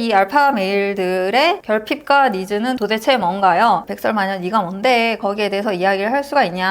이 알파 메일들의 결핍과 니즈는 도대체 뭔가요? 백설마녀 네가 뭔데 거기에 대해서 이야기를 할 수가 있냐?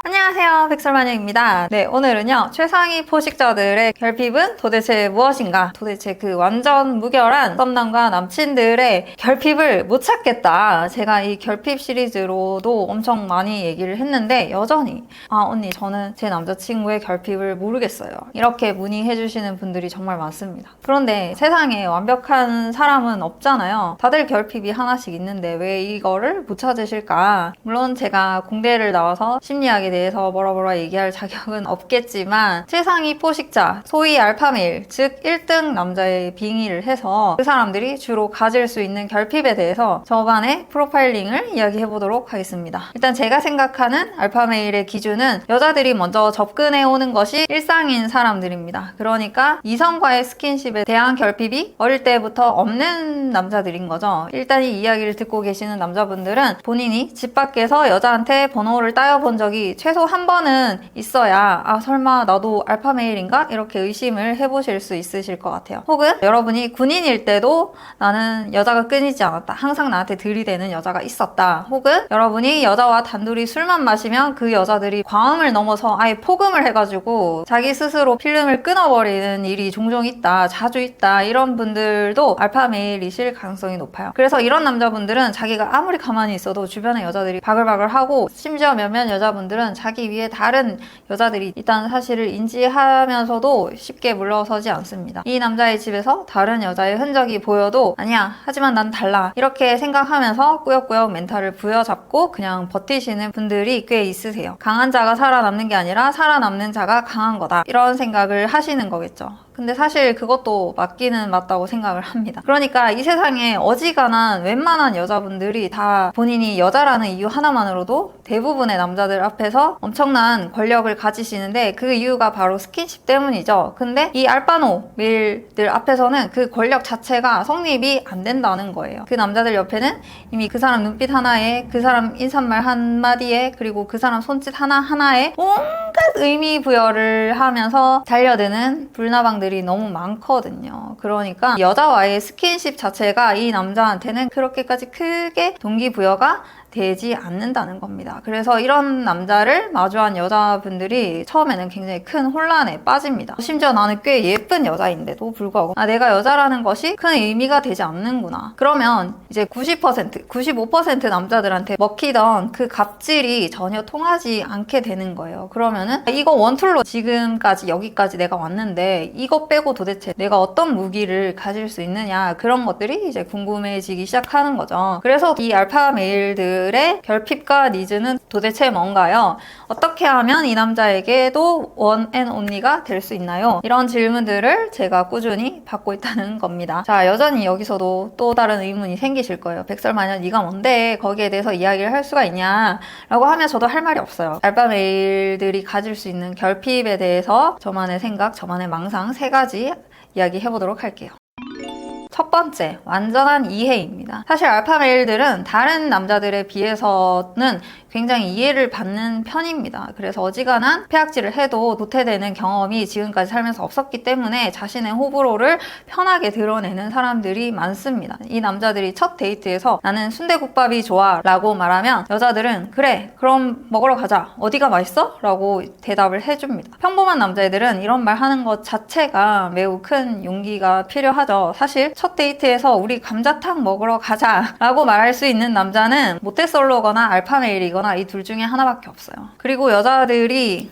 안녕하세요, 백설마녀입니다. 네, 오늘은요, 최상위 포식자들의 결핍은 도대체 무엇인가? 도대체 그 완전 무결한 썸남과 남친들의 결핍을 못 찾겠다. 제가 이 결핍 시리즈로도 엄청 많이 얘기를 했는데 여전히 언니 저는 제 남자친구의 결핍을 모르겠어요. 이렇게 문의해주시는 분들이 정말 많습니다. 그런데 세상에 완벽한 사람은 없잖아요. 다들 결핍이 하나씩 있는데 왜 이거를 못 찾으실까? 물론 제가 공대를 나와서 심리학에 대해서 뭐라 얘기할 자격은 없겠지만 최상위 포식자, 소위 알파메일, 즉 1등 남자의 빙의를 해서 그 사람들이 주로 가질 수 있는 결핍에 대해서 저반의 프로파일링을 이야기해보도록 하겠습니다. 일단 제가 생각하는 알파메일의 기준은 여자들이 먼저 접근해오는 것이 일상인 사람들입니다. 그러니까 이성과의 스킨십에 대한 결핍이 어릴 때부터 없는 남자들인 거죠. 일단 이 이야기를 듣고 계시는 남자분들은 본인이 집 밖에서 여자한테 번호를 따여본 적이 최소 한 번은 있어야 설마 나도 알파메일인가? 이렇게 의심을 해보실 수 있으실 것 같아요. 혹은 여러분이 군인일 때도 나는 여자가 끊이지 않았다. 항상 나한테 들이대는 여자가 있었다. 혹은 여러분이 여자와 단둘이 술만 마시면 그 여자들이 과음을 넘어서 아예 폭음을 해가지고 자기 스스로 필름을 끊어버리는 일이 종종 있다. 자주 있다. 이런 분들도 알파메일이실 가능성이 높아요. 그래서 이런 남자분들은 자기가 아무리 가만히 있어도 주변에 여자들이 바글바글하고 심지어 몇몇 여자분들은 자기 위에 다른 여자들이 있다는 사실을 인지하면서도 쉽게 물러서지 않습니다. 이 남자의 집에서 다른 여자의 흔적이 보여도 아니야, 하지만 난 달라, 이렇게 생각하면서 꾸역꾸역 멘탈을 부여잡고 그냥 버티시는 분들이 꽤 있으세요. 강한 자가 살아남는 게 아니라 살아남는 자가 강한 거다, 이런 생각을 하시는 거겠죠. 근데 사실 그것도 맞기는 맞다고 생각을 합니다. 그러니까 이 세상에 어지간한 웬만한 여자분들이 다 본인이 여자라는 이유 하나만으로도 대부분의 남자들 앞에서 엄청난 권력을 가지시는데 그 이유가 바로 스킨십 때문이죠. 근데 이 알바노 메일들 앞에서는 그 권력 자체가 성립이 안 된다는 거예요. 그 남자들 옆에는 이미 그 사람 눈빛 하나에, 그 사람 인사말 한마디에, 그리고 그 사람 손짓 하나하나에 온갖 의미 부여를 하면서 달려드는 불나방들이 너무 많거든요. 그러니까 여자와의 스킨십 자체가 이 남자한테는 그렇게까지 크게 동기부여가 되지 않는다는 겁니다. 그래서 이런 남자를 마주한 여자분들이 처음에는 굉장히 큰 혼란에 빠집니다. 심지어 나는 꽤 예쁜 여자인데도 불구하고 내가 여자라는 것이 큰 의미가 되지 않는구나. 그러면 이제 90%, 95% 남자들한테 먹히던 그 갑질이 전혀 통하지 않게 되는 거예요. 그러면은 이거 원툴로 지금까지 여기까지 내가 왔는데 이거 빼고 도대체 내가 어떤 무기를 가질 수 있느냐, 그런 것들이 이제 궁금해지기 시작하는 거죠. 그래서 이 알파 메일들 의 결핍과 니즈는 도대체 뭔가요? 어떻게 하면 이 남자에게도 원 앤 온리가 될 수 있나요? 이런 질문들을 제가 꾸준히 받고 있다는 겁니다. 자, 여전히 여기서도 또 다른 의문이 생기실 거예요. 백설마녀 네가 뭔데 거기에 대해서 이야기를 할 수가 있냐? 라고 하면 저도 할 말이 없어요. 알바 메일들이 가질 수 있는 결핍에 대해서 저만의 생각, 저만의 망상 3가지 이야기 해보도록 할게요. 첫 번째, 완전한 이해입니다. 사실 알파 메일들은 다른 남자들에 비해서는 굉장히 이해를 받는 편입니다. 그래서 어지간한 폐악질을 해도 도태되는 경험이 지금까지 살면서 없었기 때문에 자신의 호불호를 편하게 드러내는 사람들이 많습니다. 이 남자들이 첫 데이트에서 나는 순대국밥이 좋아 라고 말하면 여자들은 그래, 그럼 먹으러 가자, 어디가 맛있어? 라고 대답을 해줍니다. 평범한 남자애들은 이런 말 하는 것 자체가 매우 큰 용기가 필요하죠. 사실 첫 데이트에서 우리 감자탕 먹으러 가자 라고 말할 수 있는 남자는 모태솔로거나 알파메일이거나 이 둘 중에 하나밖에 없어요. 그리고 여자들이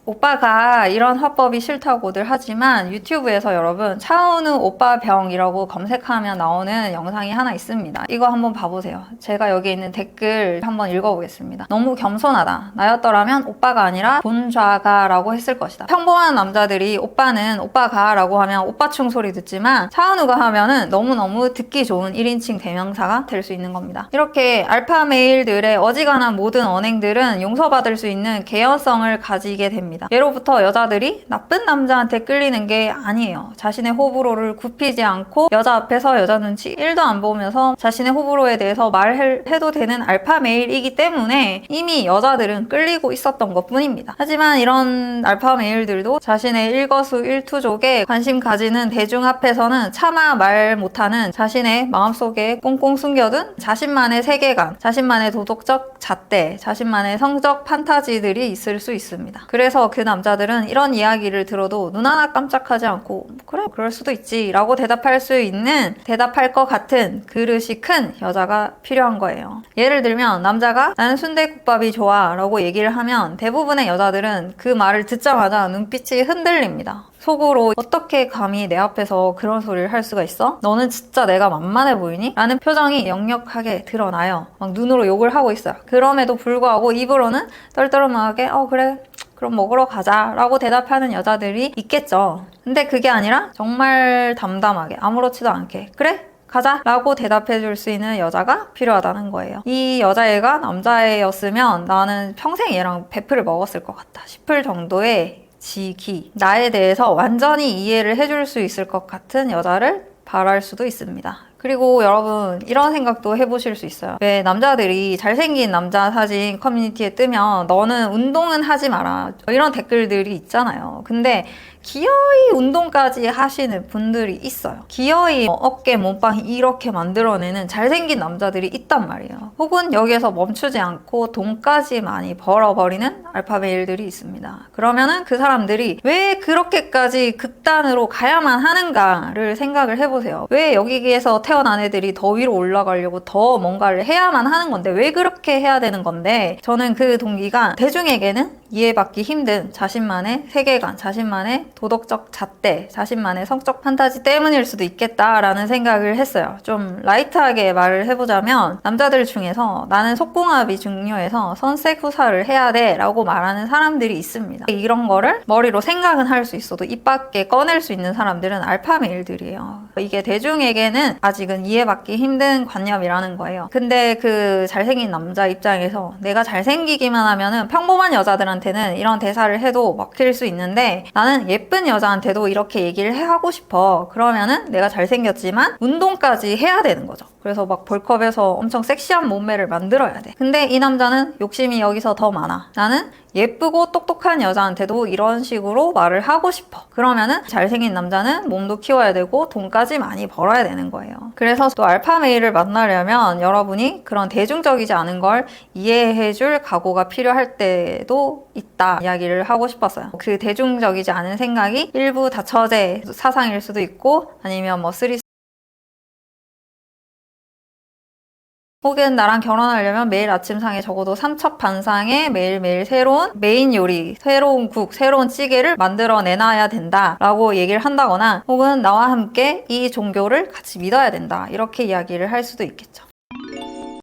오빠가 이런 화법이 싫다고들 하지만 유튜브에서 여러분 차은우 오빠 병이라고 검색하면 나오는 영상이 하나 있습니다. 이거 한번 봐보세요. 제가 여기 있는 댓글 한번 읽어보겠습니다. 너무 겸손하다. 나였더라면 오빠가 아니라 본좌가 라고 했을 것이다. 평범한 남자들이 오빠는 오빠가 라고 하면 오빠충 소리 듣지만 차은우가 하면은 너무너무 듣기 좋은 1인칭 대명사가 될 수 있는 겁니다. 이렇게 알파 메일들의 어지간한 모든 언행들은 용서받을 수 있는 개연성을 가지게 됩니다. 예로부터 여자들이 나쁜 남자한테 끌리는 게 아니에요. 자신의 호불호를 굽히지 않고 여자 앞에서 여자 눈치 1도 안 보면서 자신의 호불호에 대해서 말해도 되는 알파 메일이기 때문에 이미 여자들은 끌리고 있었던 것 뿐입니다. 하지만 이런 알파 메일들도 자신의 일거수일투족에 관심 가지는 대중 앞에서는 차마 말 못하는 자신의 마음속에 꽁꽁 숨겨둔 자신만의 세계관, 자신만의 도덕적 잣대, 자신만의 성적 판타지들이 있을 수 있습니다. 그래서 그 남자들은 이런 이야기를 들어도 눈 하나 깜짝하지 않고 그래 그럴 수도 있지 라고 대답할 것 같은 그릇이 큰 여자가 필요한 거예요. 예를 들면 남자가 나는 순대국밥이 좋아 라고 얘기를 하면 대부분의 여자들은 그 말을 듣자마자 눈빛이 흔들립니다. 속으로 어떻게 감히 내 앞에서 그런 소리를 할 수가 있어? 너는 진짜 내가 만만해 보이니? 라는 표정이 역력하게 드러나요. 막 눈으로 욕을 하고 있어요. 그럼에도 불구하고 입으로는 떨떠름하게 그래 그럼 먹으러 가자 라고 대답하는 여자들이 있겠죠. 근데 그게 아니라 정말 담담하게 아무렇지도 않게 그래? 가자 라고 대답해 줄 수 있는 여자가 필요하다는 거예요. 이 여자애가 남자애였으면 나는 평생 얘랑 베프를 먹었을 것 같다 싶을 정도의 지기, 나에 대해서 완전히 이해를 해줄 수 있을 것 같은 여자를 바랄 수도 있습니다. 그리고 여러분 이런 생각도 해보실 수 있어요. 왜 남자들이 잘생긴 남자 사진 커뮤니티에 뜨면 너는 운동은 하지 마라 이런 댓글들이 있잖아요. 근데 기어이 운동까지 하시는 분들이 있어요. 기어이 어깨 몸빵 이렇게 만들어내는 잘생긴 남자들이 있단 말이에요. 혹은 여기에서 멈추지 않고 돈까지 많이 벌어버리는 알파메일들이 있습니다. 그러면은 그 사람들이 왜 그렇게까지 극단으로 가야만 하는가를 생각을 해보세요. 왜 여기에서 태어난 애들이 더 위로 올라가려고 더 뭔가를 해야만 하는 건데 왜 그렇게 해야 되는 건데 저는 그 동기가 대중에게는 이해받기 힘든 자신만의 세계관, 자신만의 도덕적 잣대, 자신만의 성적 판타지 때문일 수도 있겠다라는 생각을 했어요. 좀 라이트하게 말을 해보자면 남자들 중에서 나는 속궁합이 중요해서 선색 후사를 해야 돼 라고 말하는 사람들이 있습니다. 이런 거를 머리로 생각은 할 수 있어도 입 밖에 꺼낼 수 있는 사람들은 알파메일들이에요. 이게 대중에게는 아직은 이해받기 힘든 관념이라는 거예요. 근데 그 잘생긴 남자 입장에서 내가 잘생기기만 하면은 평범한 여자들한테는 이런 대사를 해도 먹힐 수 있는데 나는 예쁜 여자한테도 이렇게 얘기를 하고 싶어. 그러면은 내가 잘생겼지만 운동까지 해야 되는 거죠. 그래서 막 벌크업해서 엄청 섹시한 몸매를 만들어야 돼. 근데 이 남자는 욕심이 여기서 더 많아. 나는 예쁘고 똑똑한 여자한테도 이런 식으로 말을 하고 싶어. 그러면은 잘생긴 남자는 몸도 키워야 되고 돈까지 많이 벌어야 되는 거예요. 그래서 또 알파메일을 만나려면 여러분이 그런 대중적이지 않은 걸 이해해줄 각오가 필요할 때도 있다 이야기를 하고 싶었어요. 그 대중적이지 않은 생각이 일부 다처제 사상일 수도 있고 아니면 뭐 혹은 나랑 결혼하려면 매일 아침상에 적어도 삼첩반상에 매일매일 새로운 메인 요리, 새로운 국, 새로운 찌개를 만들어내놔야 된다 라고 얘기를 한다거나 혹은 나와 함께 이 종교를 같이 믿어야 된다 이렇게 이야기를 할 수도 있겠죠.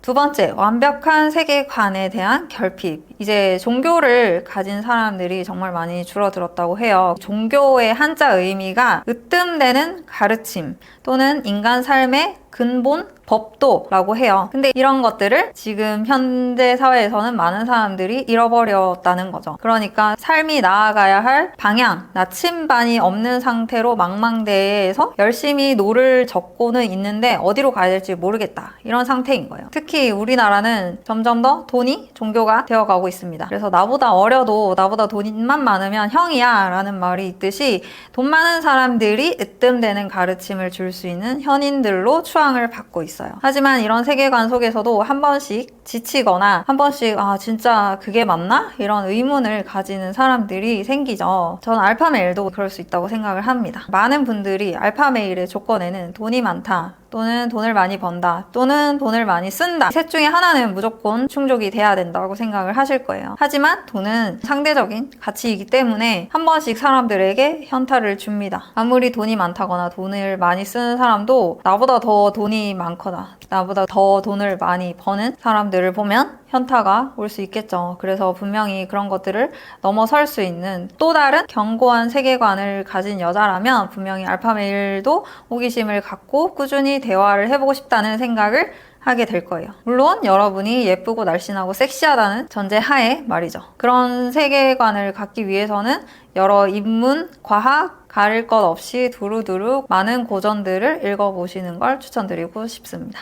두 번째, 완벽한 세계관에 대한 결핍. 이제 종교를 가진 사람들이 정말 많이 줄어들었다고 해요. 종교의 한자 의미가 으뜸되는 가르침 또는 인간 삶의 근본, 법도라고 해요. 근데 이런 것들을 지금 현대 사회에서는 많은 사람들이 잃어버렸다는 거죠. 그러니까 삶이 나아가야 할 방향, 나침반이 없는 상태로 망망대해에서 열심히 노를 젓고는 있는데 어디로 가야 될지 모르겠다. 이런 상태인 거예요. 특히 우리나라는 점점 더 돈이 종교가 되어가고 있습니다. 그래서 나보다 어려도 나보다 돈만 많으면 형이야 라는 말이 있듯이 돈 많은 사람들이 으뜸되는 가르침을 줄 수 있는 현인들로 추앙을 받고 있어요. 하지만 이런 세계관 속에서도 한 번씩 지치거나 한 번씩 진짜 그게 맞나? 이런 의문을 가지는 사람들이 생기죠. 전 알파메일도 그럴 수 있다고 생각을 합니다. 많은 분들이 알파메일의 조건에는 돈이 많다 또는 돈을 많이 번다 또는 돈을 많이 쓴다 셋 중에 하나는 무조건 충족이 돼야 된다고 생각을 하실 거예요. 하지만 돈은 상대적인 가치이기 때문에 한 번씩 사람들에게 현타를 줍니다. 아무리 돈이 많다거나 돈을 많이 쓰는 사람도 나보다 더 돈이 많거나 나보다 더 돈을 많이 버는 사람들을 보면 현타가 올 수 있겠죠. 그래서 분명히 그런 것들을 넘어설 수 있는 또 다른 견고한 세계관을 가진 여자라면 분명히 알파메일도 호기심을 갖고 꾸준히 대화를 해보고 싶다는 생각을 하게 될 거예요. 물론 여러분이 예쁘고 날씬하고 섹시하다는 전제 하에 말이죠. 그런 세계관을 갖기 위해서는 여러 인문, 과학, 가릴 것 없이 두루두루 많은 고전들을 읽어보시는 걸 추천드리고 싶습니다.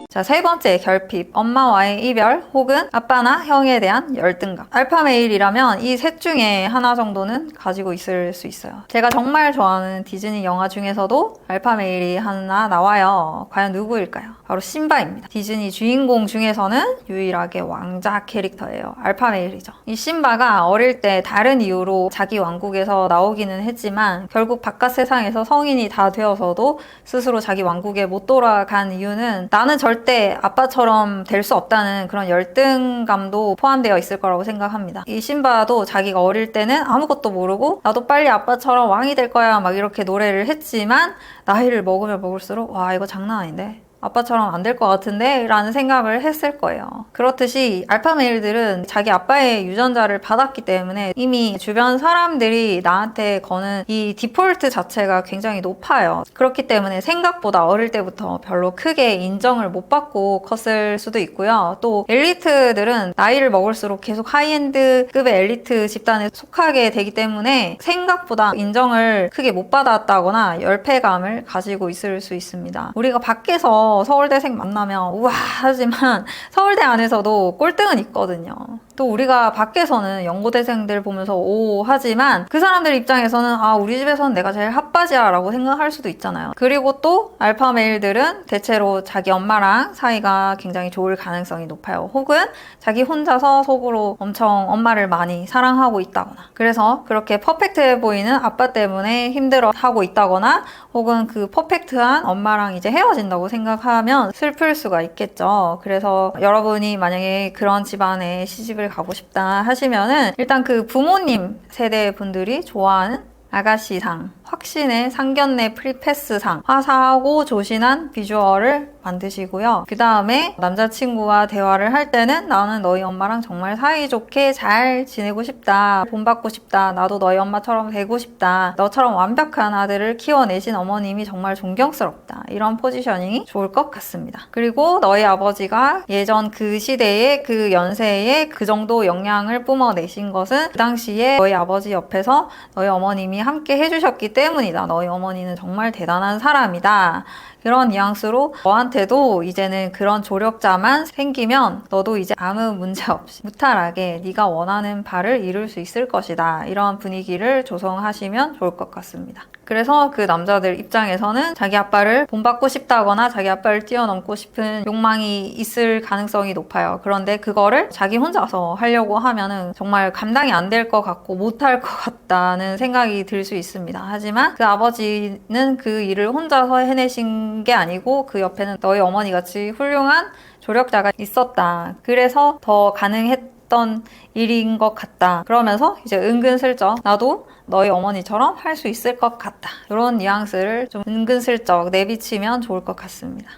자, 세 번째 결핍, 엄마와의 이별 혹은 아빠나 형에 대한 열등감. 알파 메일이라면 이 셋 중에 하나 정도는 가지고 있을 수 있어요. 제가 정말 좋아하는 디즈니 영화 중에서도 알파 메일이 하나 나와요. 과연 누구일까요? 바로 심바입니다. 디즈니 주인공 중에서는 유일하게 왕자 캐릭터예요. 알파 메일이죠. 이 심바가 어릴 때 다른 이유로 자기 왕국에서 나오기는 했지만 결국 바깥 세상에서 성인이 다 되어서도 스스로 자기 왕국에 못 돌아간 이유는 나는 절대 아빠처럼 될 수 없다는 그런 열등감도 포함되어 있을 거라고 생각합니다. 이 심바도 자기가 어릴 때는 아무것도 모르고 나도 빨리 아빠처럼 왕이 될 거야 막 이렇게 노래를 했지만 나이를 먹으면 먹을수록 와 이거 장난 아닌데? 아빠처럼 안 될 것 같은데? 라는 생각을 했을 거예요. 그렇듯이 알파 메일들은 자기 아빠의 유전자를 받았기 때문에 이미 주변 사람들이 나한테 거는 이 디폴트 자체가 굉장히 높아요. 그렇기 때문에 생각보다 어릴 때부터 별로 크게 인정을 못 받고 컸을 수도 있고요. 또 엘리트들은 나이를 먹을수록 계속 하이엔드급의 엘리트 집단에 속하게 되기 때문에 생각보다 인정을 크게 못 받았다거나 열패감을 가지고 있을 수 있습니다. 우리가 밖에서 서울대생 만나면 우와 하지만 서울대 안에서도 꼴등은 있거든요. 또 우리가 밖에서는 연고대생들 보면서 오 하지만 그 사람들 입장에서는 아 우리 집에서는 내가 제일 핫바지야 라고 생각할 수도 있잖아요. 그리고 또 알파 메일들은 대체로 자기 엄마랑 사이가 굉장히 좋을 가능성이 높아요. 혹은 자기 혼자서 속으로 엄청 엄마를 많이 사랑하고 있다거나 그래서 그렇게 퍼펙트해 보이는 아빠 때문에 힘들어하고 있다거나 혹은 그 퍼펙트한 엄마랑 이제 헤어진다고 생각하면 슬플 수가 있겠죠. 그래서 여러분이 만약에 그런 집안에 시집을 가고 싶다 하시면은 일단 그 부모님 세대 분들이 좋아하는 아가씨상, 확신의 상견례 프리패스상, 화사하고 조신한 비주얼을 만드시고요. 그 다음에 남자친구와 대화를 할 때는 나는 너희 엄마랑 정말 사이좋게 잘 지내고 싶다. 본받고 싶다. 나도 너희 엄마처럼 되고 싶다. 너처럼 완벽한 아들을 키워내신 어머님이 정말 존경스럽다. 이런 포지셔닝이 좋을 것 같습니다. 그리고 너희 아버지가 예전 그 시대에 그 연세에 그 정도 영향을 뿜어내신 것은 그 당시에 너희 아버지 옆에서 너희 어머님이 함께 해주셨기 때문이다. 너희 어머니는 정말 대단한 사람이다. 그런 뉘앙스로 너한테도 이제는 그런 조력자만 생기면 너도 이제 아무 문제 없이 무탈하게 네가 원하는 바를 이룰 수 있을 것이다. 이런 분위기를 조성하시면 좋을 것 같습니다. 그래서 그 남자들 입장에서는 자기 아빠를 본받고 싶다거나 자기 아빠를 뛰어넘고 싶은 욕망이 있을 가능성이 높아요. 그런데 그거를 자기 혼자서 하려고 하면은 정말 감당이 안 될 것 같고 못할 것 같다는 생각이 들 수 있습니다. 하지만 그 아버지는 그 일을 혼자서 해내신 게 아니고 그 옆에는 너희 어머니 같이 훌륭한 조력자가 있었다. 그래서 더 가능했던 일인 것 같다. 그러면서 이제 은근슬쩍 나도 너희 어머니처럼 할 수 있을 것 같다. 이런 뉘앙스를 좀 은근슬쩍 내비치면 좋을 것 같습니다.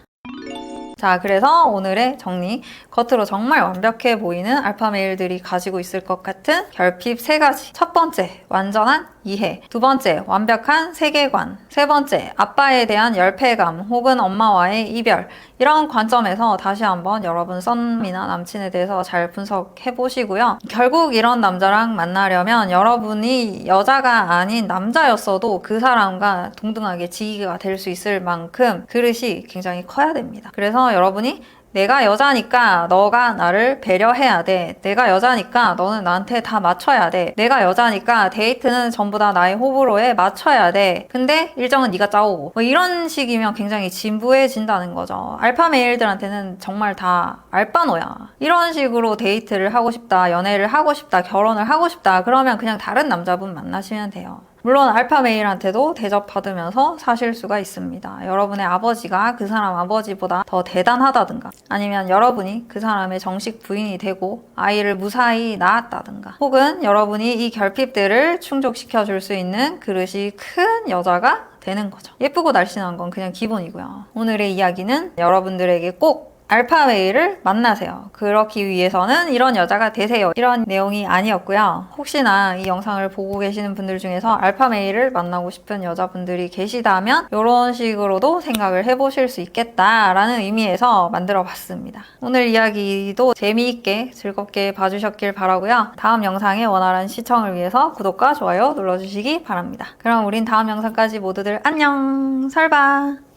자, 그래서 오늘의 정리. 겉으로 정말 완벽해 보이는 알파 메일들이 가지고 있을 것 같은 결핍 3가지. 첫 번째, 완전한 이해. 두 번째, 완벽한 세계관. 세 번째, 아빠에 대한 열패감 혹은 엄마와의 이별. 이런 관점에서 다시 한번 여러분 썸이나 남친에 대해서 잘 분석해 보시고요. 결국 이런 남자랑 만나려면 여러분이 여자가 아닌 남자였어도 그 사람과 동등하게 지기가 될 수 있을 만큼 그릇이 굉장히 커야 됩니다. 그래서 여러분이 내가 여자니까 너가 나를 배려해야 돼. 내가 여자니까 너는 나한테 다 맞춰야 돼. 내가 여자니까 데이트는 전부 다 나의 호불호에 맞춰야 돼. 근데 일정은 네가 짜오고. 뭐 이런 식이면 굉장히 진부해진다는 거죠. 알파 메일들한테는 정말 다 알바노야. 이런 식으로 데이트를 하고 싶다, 연애를 하고 싶다, 결혼을 하고 싶다. 그러면 그냥 다른 남자분 만나시면 돼요. 물론 알파 메일한테도 대접받으면서 사실 수가 있습니다. 여러분의 아버지가 그 사람 아버지보다 더 대단하다든가 아니면 여러분이 그 사람의 정식 부인이 되고 아이를 무사히 낳았다든가 혹은 여러분이 이 결핍들을 충족시켜 줄 수 있는 그릇이 큰 여자가 되는 거죠. 예쁘고 날씬한 건 그냥 기본이고요. 오늘의 이야기는 여러분들에게 꼭 알파 메일을 만나세요. 그렇기 위해서는 이런 여자가 되세요. 이런 내용이 아니었고요. 혹시나 이 영상을 보고 계시는 분들 중에서 알파 메일을 만나고 싶은 여자분들이 계시다면 이런 식으로도 생각을 해보실 수 있겠다라는 의미에서 만들어 봤습니다. 오늘 이야기도 재미있게 즐겁게 봐주셨길 바라고요. 다음 영상의 원활한 시청을 위해서 구독과 좋아요 눌러주시기 바랍니다. 그럼 우린 다음 영상까지 모두들 안녕! 설바!